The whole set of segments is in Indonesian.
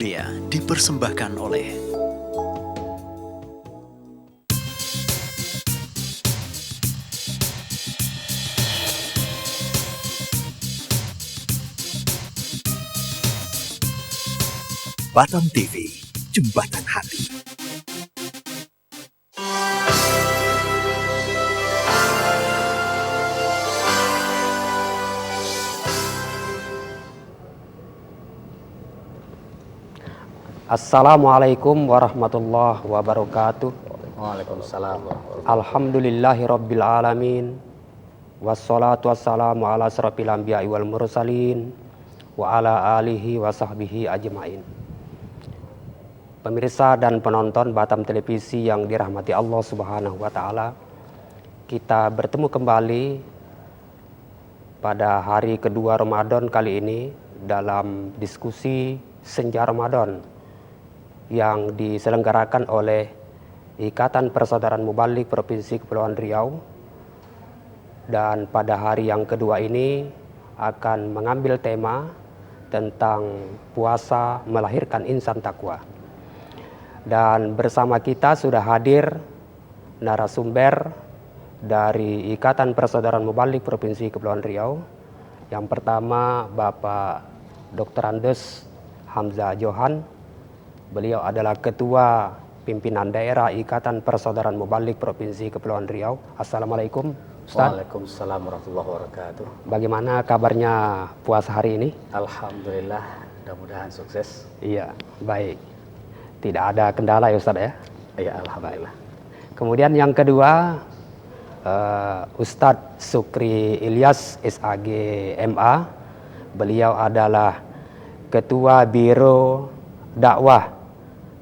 Dia dipersembahkan oleh Batam TV, Jembatan Hati. Assalamualaikum warahmatullahi wabarakatuh. Waalaikumsalam. Alhamdulillahi rabbil alamin. Wassalatu wassalamu ala asrafil anbiya'i wal mursalin wa ala alihi wa sahbihi ajma'in. Pemirsa dan penonton Batam Televisi yang dirahmati Allah Subhanahu wa taala, kita bertemu kembali pada hari kedua Ramadan kali ini dalam diskusi Senja Ramadan yang diselenggarakan oleh Ikatan Persaudaraan Mubalik Provinsi Kepulauan Riau. Dan pada hari yang kedua ini akan mengambil tema tentang puasa melahirkan insan takwa. Dan bersama kita sudah hadir narasumber dari Ikatan Persaudaraan Mubalik Provinsi Kepulauan Riau. Yang pertama Bapak Dr. Andes Hamzah Johan. Beliau adalah Ketua Pimpinan Daerah Ikatan Persaudaraan Mubalik Provinsi Kepulauan Riau. Assalamualaikum Ustaz. Waalaikumsalam warahmatullahi wabarakatuh. Bagaimana kabarnya puasa hari ini? Alhamdulillah, mudah-mudahan sukses. Iya, baik. Tidak ada kendala ya Ustaz ya? Iya, alhamdulillah. Kemudian yang kedua, Ustadz Sukri Ilyas SAG MA. Beliau adalah Ketua Biro Dakwah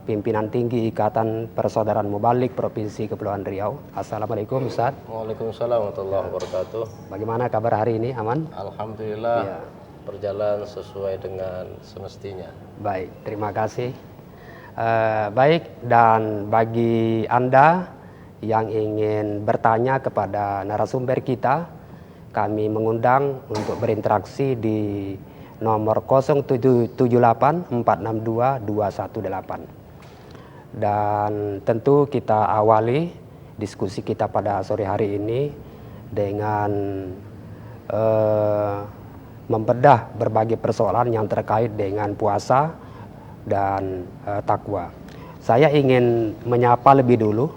Pimpinan Tinggi Ikatan Persaudaraan Mubalik Provinsi Kepulauan Riau. Assalamualaikum Ustaz. Waalaikumsalam warahmatullahi wabarakatuh. Bagaimana kabar hari ini? Aman? Alhamdulillah, Ya. berjalan sesuai dengan semestinya. Baik, terima kasih. Baik, dan bagi Anda yang ingin bertanya kepada narasumber kita, kami mengundang untuk berinteraksi di nomor 0778 462 218. Dan tentu kita awali diskusi kita pada sore hari ini dengan membedah berbagai persoalan yang terkait dengan puasa dan takwa. Saya ingin menyapa lebih dulu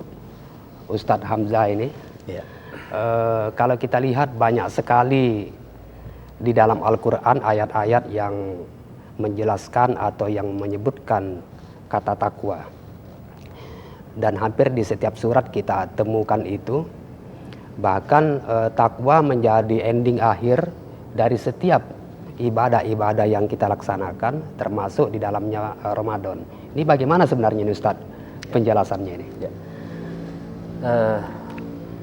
Ustadz Hamzah ini. Iya. Kalau kita lihat banyak sekali di dalam Al-Quran ayat-ayat yang menjelaskan atau yang menyebutkan kata takwa. Dan hampir di setiap surat kita temukan itu. Bahkan takwa menjadi ending akhir dari setiap ibadah-ibadah yang kita laksanakan, termasuk di dalamnya Ramadan. Ini bagaimana sebenarnya ini Ustadz penjelasannya ini? Ya.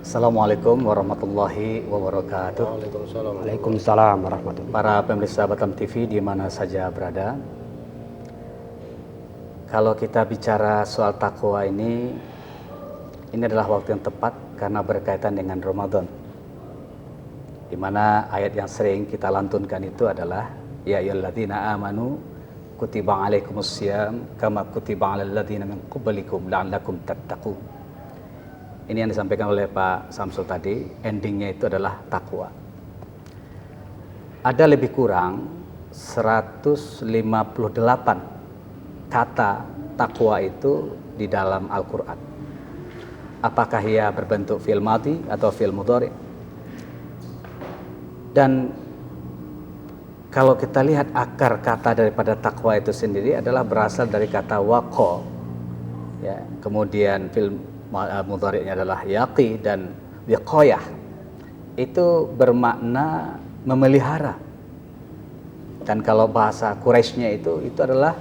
Assalamualaikum warahmatullahi wabarakatuh. Waalaikumsalam. Waalaikumsalam warahmatullahi. Para pemirsa Batam TV di mana saja berada. Kalau kita bicara soal takwa ini adalah waktu yang tepat karena berkaitan dengan Ramadan. Di mana ayat yang sering kita lantunkan itu adalah ya ayyuhalladzina amanu kutiba alaikumussyam kama kutiba alal ladzina min qablikum la'allakum tattaqun. Ini yang disampaikan oleh Pak Samsul tadi, endingnya itu adalah takwa. Ada lebih kurang 158 kata takwa itu di dalam Al-Quran. Apakah ia berbentuk fi'il madhi atau fi'il mudhari? Dan kalau kita lihat akar kata daripada takwa itu sendiri adalah berasal dari kata waqa, ya, kemudian fi'il mudhari'nya adalah yaqi dan wiqayah. Itu bermakna memelihara. Dan kalau bahasa Quraisynya itu adalah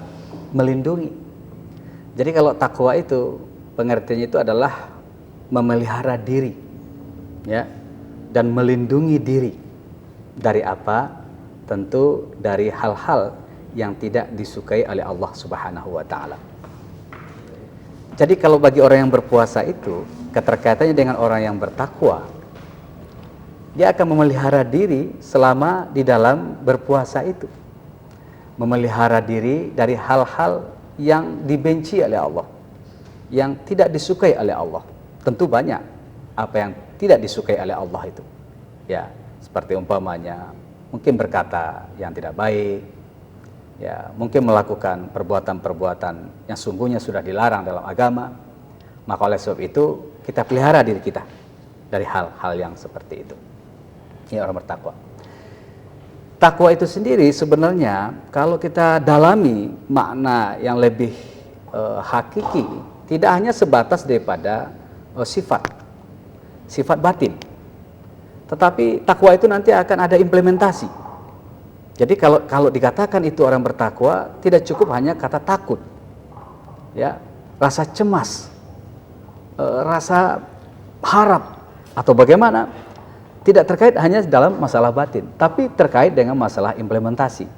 melindungi. Jadi kalau takwa itu pengertiannya itu adalah memelihara diri, ya, dan melindungi diri dari apa? Tentu dari hal-hal yang tidak disukai oleh Allah Subhanahu wa taala. Jadi kalau bagi orang yang berpuasa itu keterkaitannya dengan orang yang bertakwa, dia akan memelihara diri selama di dalam berpuasa itu. memelihara diri dari hal-hal yang dibenci oleh Allah, yang tidak disukai oleh Allah. Tentu banyak apa yang tidak disukai oleh Allah itu. Ya, seperti umpamanya mungkin berkata yang tidak baik, ya, mungkin melakukan perbuatan-perbuatan yang sungguhnya sudah dilarang dalam agama. Maka oleh sebab itu kita pelihara diri kita dari hal-hal yang seperti itu. Ini orang bertakwa. Takwa itu sendiri sebenarnya kalau kita dalami makna yang lebih hakiki, tidak hanya sebatas daripada sifat batin, tetapi takwa itu nanti akan ada implementasi. Jadi kalau dikatakan itu orang bertakwa, tidak cukup hanya kata takut, ya, rasa cemas, rasa harap atau bagaimana, tidak terkait hanya dalam masalah batin, tapi terkait dengan masalah implementasi.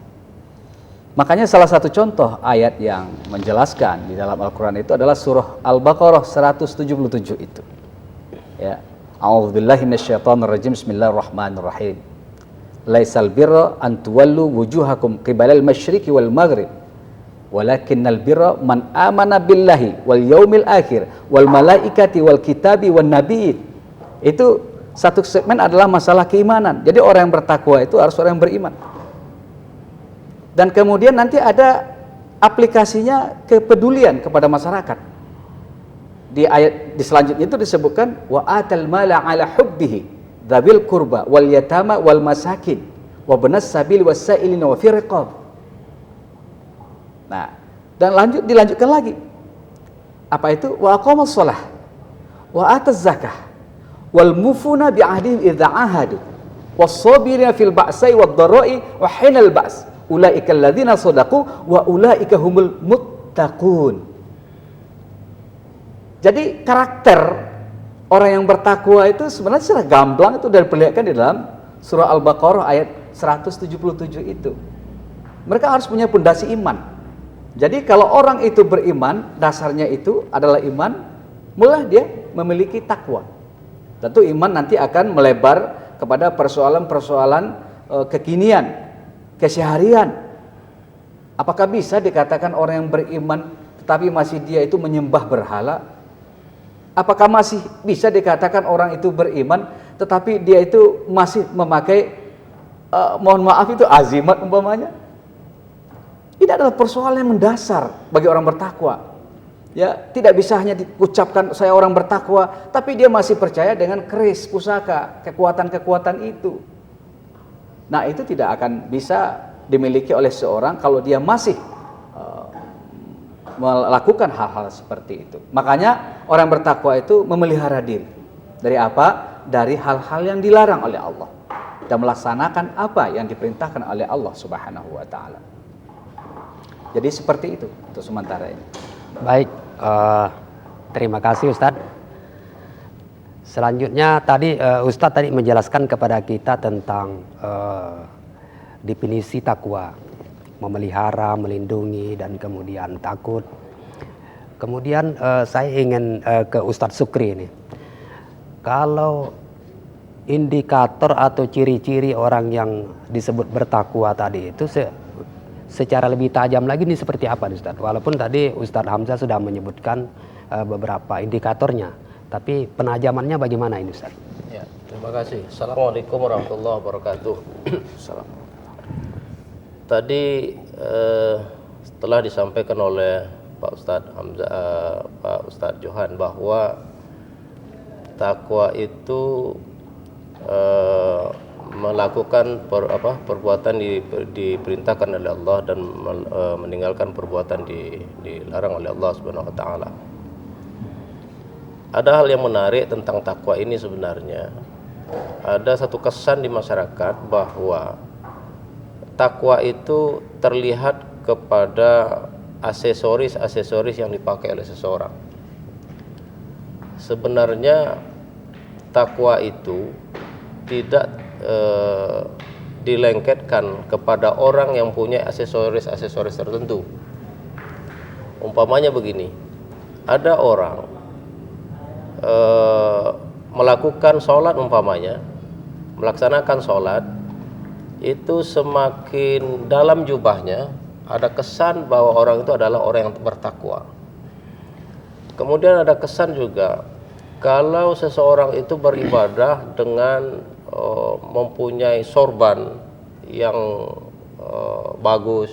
Makanya salah satu contoh ayat yang menjelaskan di dalam Al-Quran itu adalah surah Al-Baqarah 177 itu. Ya, A'udzubillahi minasyaitonirrajim. Bismillahirrahmanirrahim. Laisal birra an tuwallu wujuhakum qibalal masyriqi wal maghrib, walakinnal birra man amana billahi wal yaumil akhir wal malaikati wal kitabi wan nabiyyin. Itu satu segmen adalah masalah keimanan. Jadi orang yang bertakwa itu harus orang yang beriman. Dan kemudian nanti ada aplikasinya kepedulian kepada masyarakat. Di ayat di selanjutnya itu disebutkan wa atal mala ala hubbihi dzawil qurba wal yatama wal masakin wa banas sabil wasailin wa fi riqab. Nah, dan dilanjutkan lagi. Apa itu? Wa aqamas shalah wa ataz zakah wal mufuna bi ahdihim idza ahadu was-sabirina fil ba'sai wad-dharra'i wa hinal ba's ulaika alladzina shadaqu wa ulaika humul muttaqun. Jadi karakter orang yang bertakwa itu sebenarnya secara gamblang itu diperlihatkan di dalam surah Al-Baqarah ayat 177 itu. Mereka harus punya pondasi iman. Jadi kalau orang itu beriman, dasarnya itu adalah iman, mulai dia memiliki takwa. Tentu iman nanti akan melebar kepada persoalan-persoalan kekinian, keseharian. Apakah bisa dikatakan orang yang beriman tetapi masih dia itu menyembah berhala? Apakah masih bisa dikatakan orang itu beriman tetapi dia itu masih memakai mohon maaf itu azimat umpamanya? Ini adalah persoalan yang mendasar bagi orang bertakwa. Ya, tidak bisa hanya diucapkan saya orang bertakwa, tapi dia masih percaya dengan keris, pusaka, kekuatan-kekuatan itu. Nah, itu tidak akan bisa dimiliki oleh seorang kalau dia masih melakukan hal-hal seperti itu. Makanya orang bertakwa itu memelihara diri. Dari apa? Dari hal-hal yang dilarang oleh Allah dan melaksanakan apa yang diperintahkan oleh Allah Subhanahu wa taala. Jadi seperti itu untuk sementara ini. Baik, terima kasih Ustadz. Selanjutnya tadi Ustadz tadi menjelaskan kepada kita tentang definisi takwa, memelihara, melindungi, dan kemudian takut. Kemudian saya ingin ke Ustadz Sukri ini. Kalau indikator atau ciri-ciri orang yang disebut bertakwa tadi itu secara lebih tajam lagi ini seperti apa nih Ustadz? Walaupun tadi Ustadz Hamzah sudah menyebutkan beberapa indikatornya, tapi penajamannya bagaimana ini Ustadz? Ya, terima kasih. Assalamualaikum warahmatullahi wabarakatuh. Tadi setelah disampaikan oleh Pak Ustadz Hamzah, Pak Ustadz Johan bahwa takwa itu melakukan perbuatan diperintahkan oleh Allah dan meninggalkan perbuatan dilarang oleh Allah Subhanahu wa taala. Ada hal yang menarik tentang takwa ini sebenarnya. Ada satu kesan di masyarakat bahwa takwa itu terlihat kepada aksesoris yang dipakai oleh seseorang. Sebenarnya takwa itu tidak dilengketkan kepada orang yang punya aksesoris tertentu. Umpamanya begini, ada orang melakukan sholat umpamanya, melaksanakan sholat, itu semakin dalam jubahnya, ada kesan bahwa orang itu adalah orang yang bertakwa. Kemudian ada kesan juga kalau seseorang itu beribadah dengan mempunyai sorban yang bagus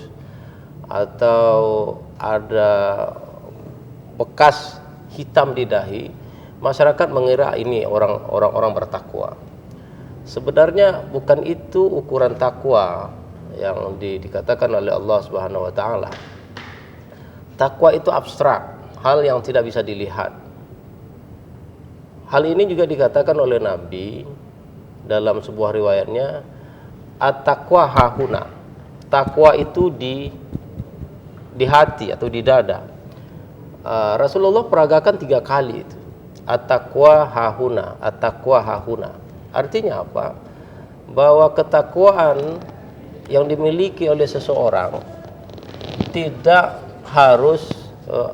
atau ada bekas hitam di dahi, masyarakat mengira ini orang bertakwa. Sebenarnya bukan itu ukuran takwa yang dikatakan oleh Allah Subhanahu wa taala. Takwa itu abstrak, hal yang tidak bisa dilihat. Hal ini juga dikatakan oleh Nabi dalam sebuah riwayatnya, at-taqwa hahuna. Takwa itu di hati atau di dada. Rasulullah peragakan 3 kali itu. At-taqwa hahuna, at-taqwa hahuna. Artinya apa? Bahwa ketakwaan yang dimiliki oleh seseorang tidak harus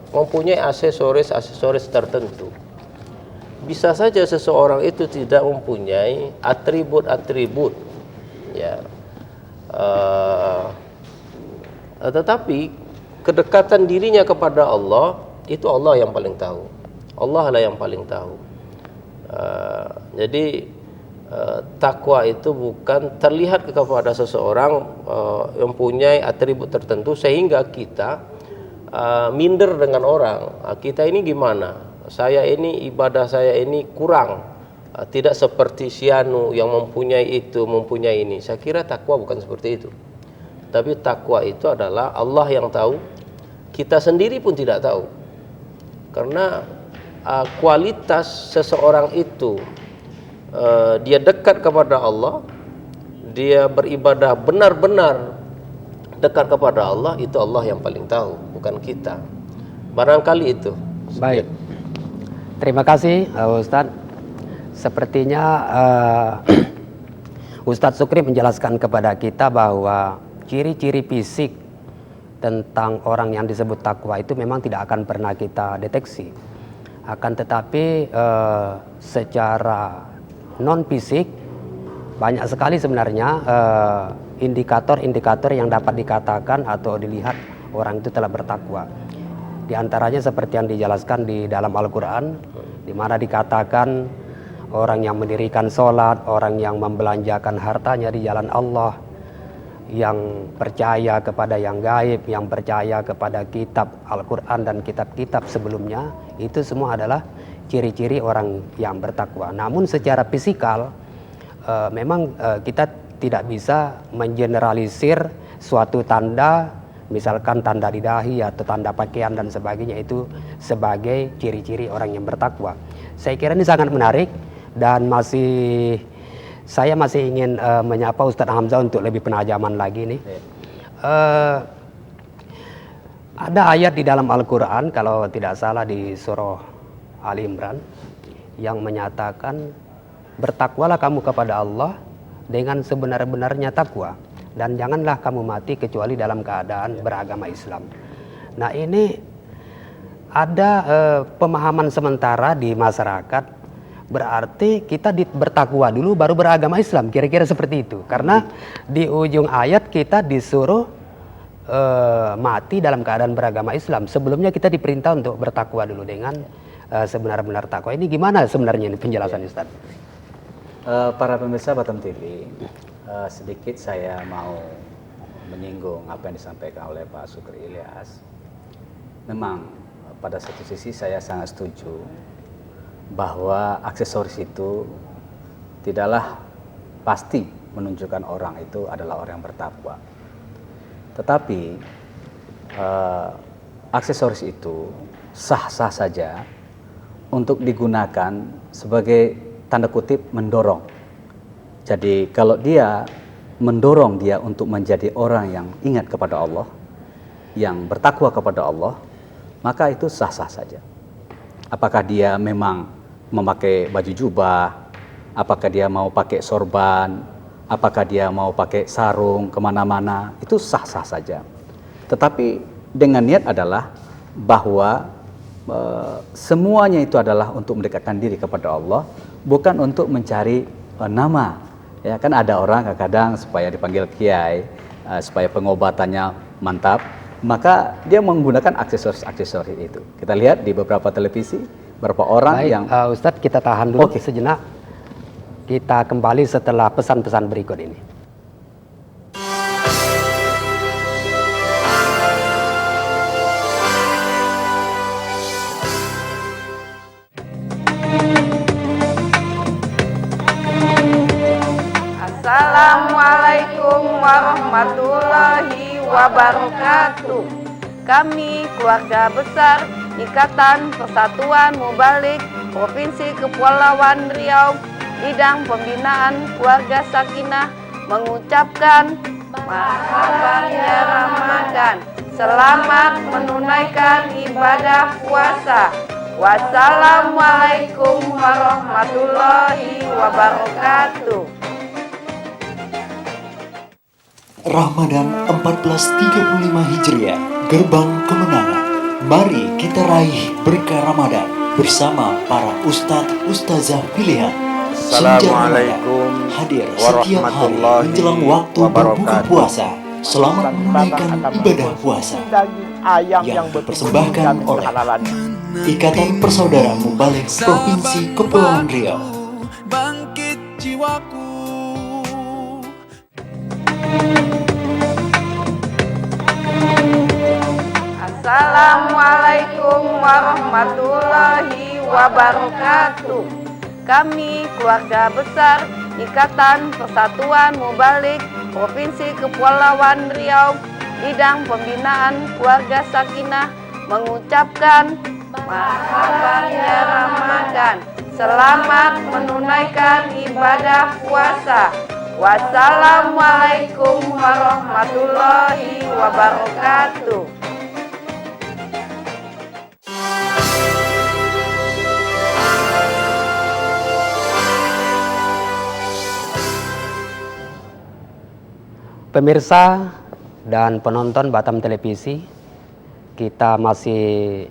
mempunyai aksesoris tertentu. Bisa saja seseorang itu tidak mempunyai atribut-atribut, ya. Tetapi kedekatan dirinya kepada Allah itu Allah yang paling tahu. Allah lah yang paling tahu. Jadi takwa itu bukan terlihat kepada seseorang yang mempunyai atribut tertentu sehingga kita minder dengan orang. Kita ini gimana? Saya ini ibadah saya ini kurang, tidak seperti si anu yang mempunyai itu, mempunyai ini. Saya kira takwa bukan seperti itu. Tapi takwa itu adalah Allah yang tahu, kita sendiri pun tidak tahu. Karena kualitas seseorang itu, dia dekat kepada Allah, dia beribadah benar-benar dekat kepada Allah, itu Allah yang paling tahu, bukan kita. Barangkali itu. Baik. Terima kasih Ustadz. Sepertinya Ustadz Sukri menjelaskan kepada kita bahwa ciri-ciri fisik tentang orang yang disebut takwa itu memang tidak akan pernah kita deteksi. Akan tetapi secara non fisik banyak sekali sebenarnya indikator-indikator yang dapat dikatakan atau dilihat orang itu telah bertakwa. Di antaranya seperti yang dijelaskan di dalam Al-Quran, di mana dikatakan orang yang mendirikan sholat, orang yang membelanjakan hartanya di jalan Allah, yang percaya kepada yang gaib, yang percaya kepada kitab Al-Quran dan kitab-kitab sebelumnya, itu semua adalah ciri-ciri orang yang bertakwa. Namun secara fisikal memang kita tidak bisa mengeneralisir suatu tanda, misalkan tanda di dahi atau tanda pakaian dan sebagainya, itu sebagai ciri-ciri orang yang bertakwa. Saya kira ini sangat menarik dan saya masih ingin menyapa Ustadz Hamzah untuk lebih penajaman lagi nih. Ada ayat di dalam Al-Quran, kalau tidak salah di surah Ali Imran, yang menyatakan bertakwalah kamu kepada Allah dengan sebenar-benarnya takwa, dan janganlah kamu mati kecuali dalam keadaan beragama Islam. Nah, ini ada pemahaman sementara di masyarakat, berarti kita bertakwa dulu baru beragama Islam, kira-kira seperti itu. Karena di ujung ayat kita disuruh mati dalam keadaan beragama Islam. Sebelumnya kita diperintah untuk bertakwa dulu dengan sebenar-benar takwa. Ini gimana sebenarnya ini penjelasan Ustaz? Para pemirsa Batam TV, sedikit saya mau menyinggung apa yang disampaikan oleh Pak Sukri Ilyas. Memang pada satu sisi saya sangat setuju bahwa aksesoris itu tidaklah pasti menunjukkan orang itu adalah orang yang bertakwa. Tetapi aksesoris itu sah-sah saja untuk digunakan sebagai tanda kutip mendorong. Jadi kalau dia mendorong dia untuk menjadi orang yang ingat kepada Allah, yang bertakwa kepada Allah, maka itu sah-sah saja. Apakah dia memang memakai baju jubah, apakah dia mau pakai sorban, apakah dia mau pakai sarung kemana-mana, itu sah-sah saja. Tetapi dengan niat adalah bahwa semuanya itu adalah untuk mendekatkan diri kepada Allah, bukan untuk mencari nama. Ya kan ada orang kadang-kadang supaya dipanggil kiai, supaya pengobatannya mantap, maka dia menggunakan aksesoris-aksesoris itu. Kita lihat di beberapa televisi, beberapa orang Baik, yang Ustadz, kita tahan dulu Oke. sejenak. Kita kembali setelah pesan-pesan berikut ini. Assalamualaikum warahmatullahi wabarakatuh. Kami keluarga besar Ikatan Persatuan Mubalik Provinsi Kepulauan Riau, bidang pembinaan keluarga sakinah, mengucapkan marhaban ya Ramadan. Selamat menunaikan ibadah puasa. Wassalamualaikum warahmatullahi wabarakatuh. Ramadan 1435 Hijriah, gerbang kemenangan. Mari kita raih berkah Ramadan bersama para ustadz ustazah pilihan. Senja Ramadan hadir setiap hari menjelang waktu berbuka puasa. Selamat menunaikan ibadah puasa yang dipersembahkan oleh Ikatan Persaudaraan Mubalik Provinsi Kepulauan Riau. Bangkit jiwaku. Assalamualaikum warahmatullahi wabarakatuh. Kami keluarga besar Ikatan Persatuan Mubalik Provinsi Kepulauan Riau, bidang pembinaan keluarga sakinah, mengucapkan marhaban ya Ramadan. Selamat menunaikan ibadah puasa. Wassalamualaikum warahmatullahi wabarakatuh. Pemirsa dan penonton Batam Televisi, kita masih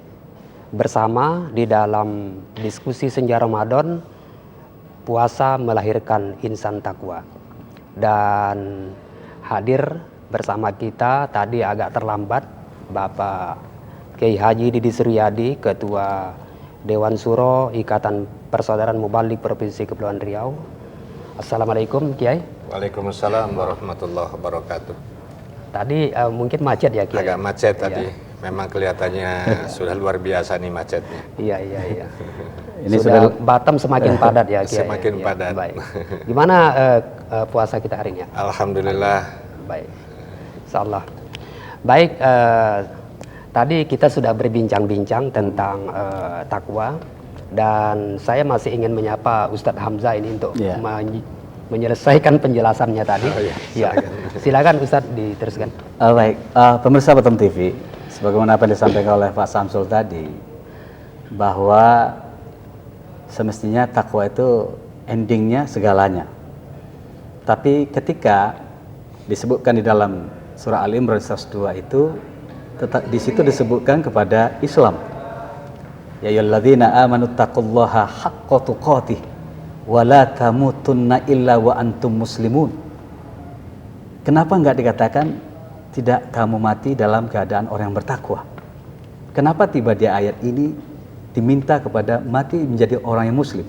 bersama di dalam diskusi Senja Ramadan, puasa melahirkan insan takwa. Dan hadir bersama kita tadi agak terlambat Bapak Kiai Haji Didi Suryadi, Ketua Dewan Suro Ikatan Persaudaraan Mubalik Provinsi Kepulauan Riau. Assalamualaikum Kiai. Waalaikumsalam warahmatullahi wabarakatuh. Tadi mungkin macet ya Kiai? Agak macet Iya. tadi. Memang kelihatannya sudah luar biasa nih macetnya. Iya. Ini sudah sudah- Batam semakin padat ya Kiai. Semakin Iya, padat. Baik. Gimana puasa kita hari ini? Alhamdulillah. Baik. Insyaallah. Baik, tadi kita sudah berbincang-bincang tentang takwa, dan saya masih ingin menyapa Ustadz Hamzah ini untuk Iya. menyelesaikan penjelasannya tadi. Oh iya, Ya. Silakan Ustadz diteruskan. Baik, pemirsa Batam TV, sebagaimana apa yang disampaikan oleh Pak Samsul tadi, bahwa semestinya takwa itu endingnya segalanya. Tapi ketika disebutkan di dalam surah Al Imran 102 itu, tetap di situ disebutkan kepada Islam. Ya ayyuhalladzina amanu taqullaha haqqa tuqatih wa la tamutunna illa wa antum muslimun. Kenapa enggak dikatakan tidak kamu mati dalam keadaan orang yang bertakwa? Kenapa tiba di ayat ini diminta kepada mati menjadi orang yang muslim?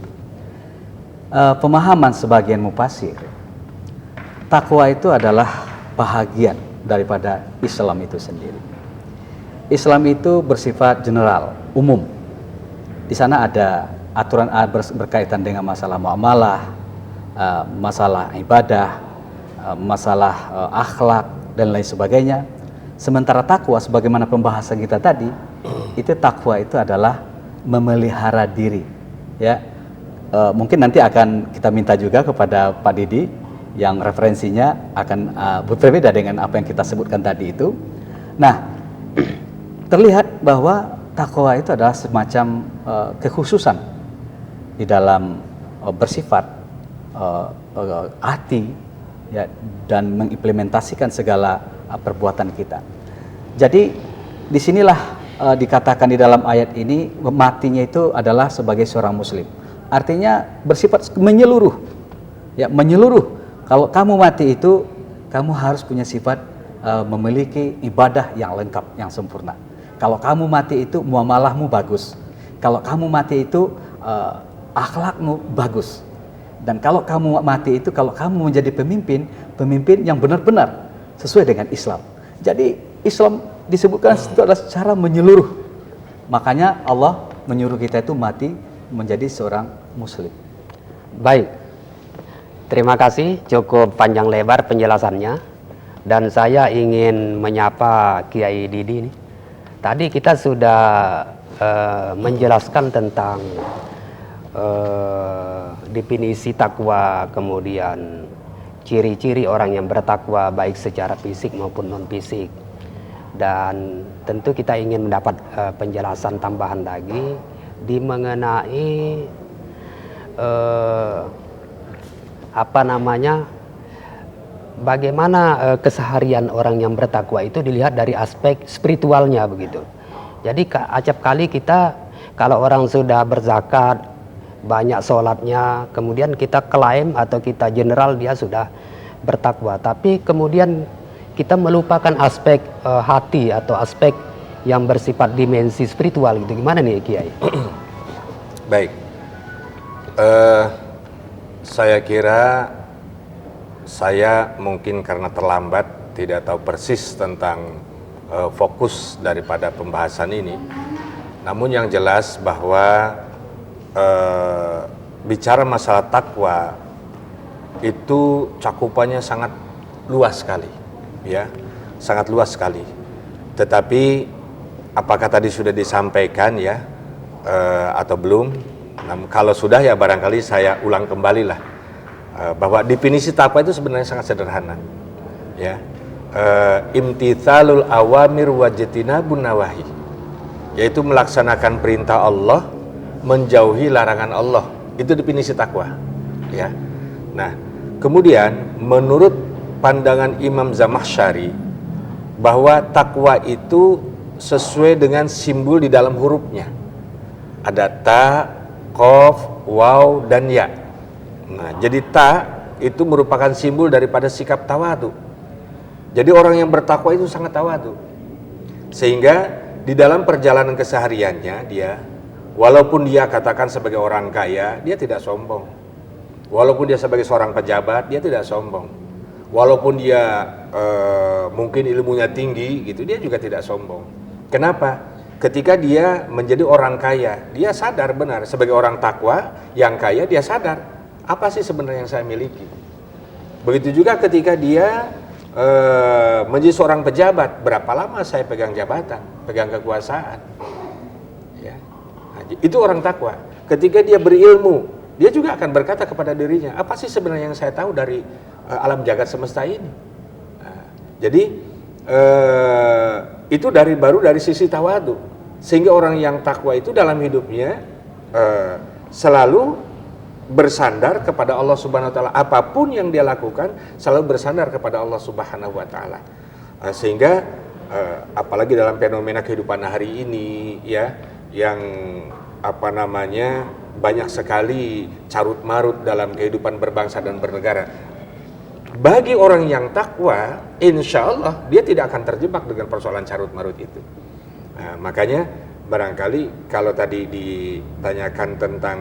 Pemahaman sebagian mufasir, takwa itu adalah bahagian daripada Islam itu sendiri. Islam itu bersifat general, umum. Di sana ada aturan berkaitan dengan masalah muamalah, masalah ibadah, masalah akhlak dan lain sebagainya. Sementara takwa sebagaimana pembahasan kita tadi, itu takwa itu adalah memelihara diri. Ya, mungkin nanti akan kita minta juga kepada Pak Didi yang referensinya akan berbeda dengan apa yang kita sebutkan tadi itu. Nah, terlihat bahwa takwa itu adalah semacam kekhususan di dalam bersifat hati, ya, dan mengimplementasikan segala perbuatan kita. Jadi disinilah dikatakan di dalam ayat ini matinya itu adalah sebagai seorang muslim. Artinya bersifat menyeluruh, ya, menyeluruh. Kalau kamu mati itu kamu harus punya sifat memiliki ibadah yang lengkap, yang sempurna. Kalau kamu mati itu muamalahmu bagus. Kalau kamu mati itu akhlakmu bagus. Dan kalau kamu mati itu, kalau kamu menjadi pemimpin yang benar-benar sesuai dengan Islam. Jadi Islam disebutkan itu adalah secara menyeluruh. Makanya Allah menyuruh kita itu mati menjadi seorang muslim. Baik, terima kasih, cukup panjang lebar penjelasannya. Dan saya ingin menyapa Kiai Didi nih. Tadi kita sudah menjelaskan tentang definisi takwa, kemudian ciri-ciri orang yang bertakwa baik secara fisik maupun non fisik. Dan tentu kita ingin mendapat penjelasan tambahan lagi di mengenai bagaimana keseharian orang yang bertakwa itu dilihat dari aspek spiritualnya begitu. Jadi acap kali kita kalau orang sudah berzakat, banyak sholatnya, kemudian kita klaim atau kita general dia sudah bertakwa, tapi kemudian kita melupakan aspek hati atau aspek yang bersifat dimensi spiritual gitu. Gimana nih Kiai? Baik, saya kira saya mungkin karena terlambat tidak tahu persis tentang fokus daripada pembahasan ini. Namun yang jelas bahwa bicara masalah takwa itu cakupannya sangat luas sekali, ya, sangat luas sekali. Tetapi apakah tadi sudah disampaikan ya atau belum? Nah, kalau sudah ya barangkali saya ulang kembali lah bahwa definisi takwa itu sebenarnya sangat sederhana, ya. Imtithalul awamir wajtinabun nawahi, yaitu melaksanakan perintah Allah, menjauhi larangan Allah. Itu definisi takwa, ya. Nah, kemudian menurut pandangan Imam Zamakhsyari bahwa takwa itu sesuai dengan simbol di dalam hurufnya. Ada ta, qaf, waw, dan ya. Nah, jadi ta itu merupakan simbol daripada sikap tawadu. Jadi orang yang bertakwa itu sangat tawadu. Sehingga di dalam perjalanan kesehariannya dia, walaupun dia katakan sebagai orang kaya, dia tidak sombong. Walaupun dia sebagai seorang pejabat, dia tidak sombong. Walaupun dia mungkin ilmunya tinggi gitu, dia juga tidak sombong. Kenapa? Ketika dia menjadi orang kaya, dia sadar benar sebagai orang takwa yang kaya, dia sadar apa sih sebenarnya yang saya miliki. Begitu juga ketika dia menjadi seorang pejabat, berapa lama saya pegang jabatan, pegang kekuasaan, ya. Nah, itu orang takwa. Ketika dia berilmu, dia juga akan berkata kepada dirinya, apa sih sebenarnya yang saya tahu dari alam jagat semesta ini. Nah, jadi itu baru dari sisi tawadu. Sehingga orang yang takwa itu dalam hidupnya selalu bersandar kepada Allah Subhanahu wa taala. Apapun yang dia lakukan selalu bersandar kepada Allah Subhanahu wa taala. Sehingga apalagi dalam fenomena kehidupan hari ini ya, yang banyak sekali carut marut dalam kehidupan berbangsa dan bernegara. Bagi orang yang takwa, insya Allah dia tidak akan terjebak dengan persoalan carut marut itu. Nah, makanya barangkali kalau tadi ditanyakan tentang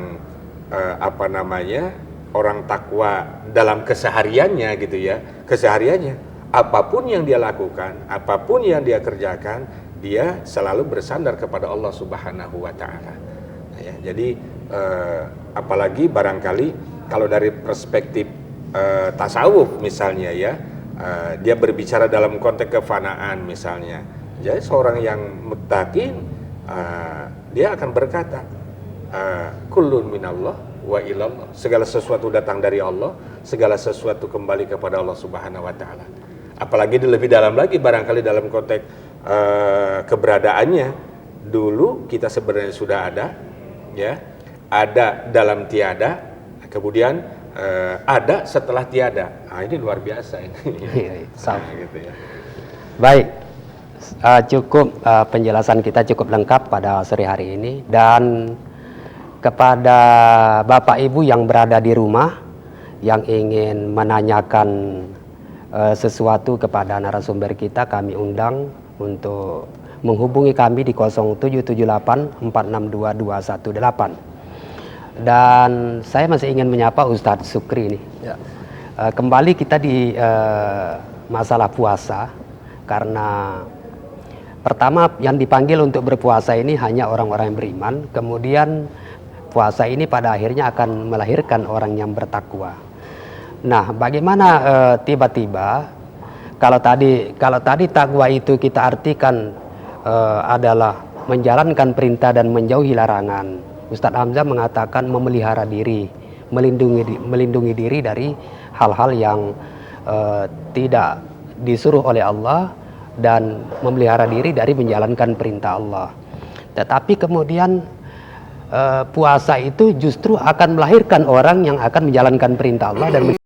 orang takwa dalam kesehariannya gitu ya, kesehariannya apapun yang dia lakukan, apapun yang dia kerjakan, dia selalu bersandar kepada Allah Subhanahu wa taala. Nah, ya, jadi apalagi barangkali kalau dari perspektif tasawuf misalnya ya, dia berbicara dalam konteks kefanaan misalnya. Jadi seorang yang muttaqin dia akan berkata kullun minallah wa ilallah, segala sesuatu datang dari Allah, segala sesuatu kembali kepada Allah Subhanahu wa taala. Apalagi lebih dalam lagi barangkali dalam konteks keberadaannya, dulu kita sebenarnya sudah ada ya, ada dalam tiada, kemudian ada setelah tiada. Nah, ini luar biasa ini. Sama gitu ya. Baik, cukup penjelasan kita cukup lengkap pada sore hari ini. Dan kepada Bapak Ibu yang berada di rumah yang ingin menanyakan sesuatu kepada narasumber kita, kami undang untuk menghubungi kami di 0778 462 218. Dan saya masih ingin menyapa Ustadz Sukri nih. Ya. Kembali kita di masalah puasa, karena pertama yang dipanggil untuk berpuasa ini hanya orang-orang yang beriman, kemudian puasa ini pada akhirnya akan melahirkan orang yang bertakwa. Nah, bagaimana tiba-tiba kalau tadi takwa itu kita artikan adalah menjalankan perintah dan menjauhi larangan. Ustadz Hamzah mengatakan memelihara diri, melindungi diri dari hal-hal yang tidak disuruh oleh Allah, dan memelihara diri dari menjalankan perintah Allah. Tetapi kemudian puasa itu justru akan melahirkan orang yang akan menjalankan perintah Allah dan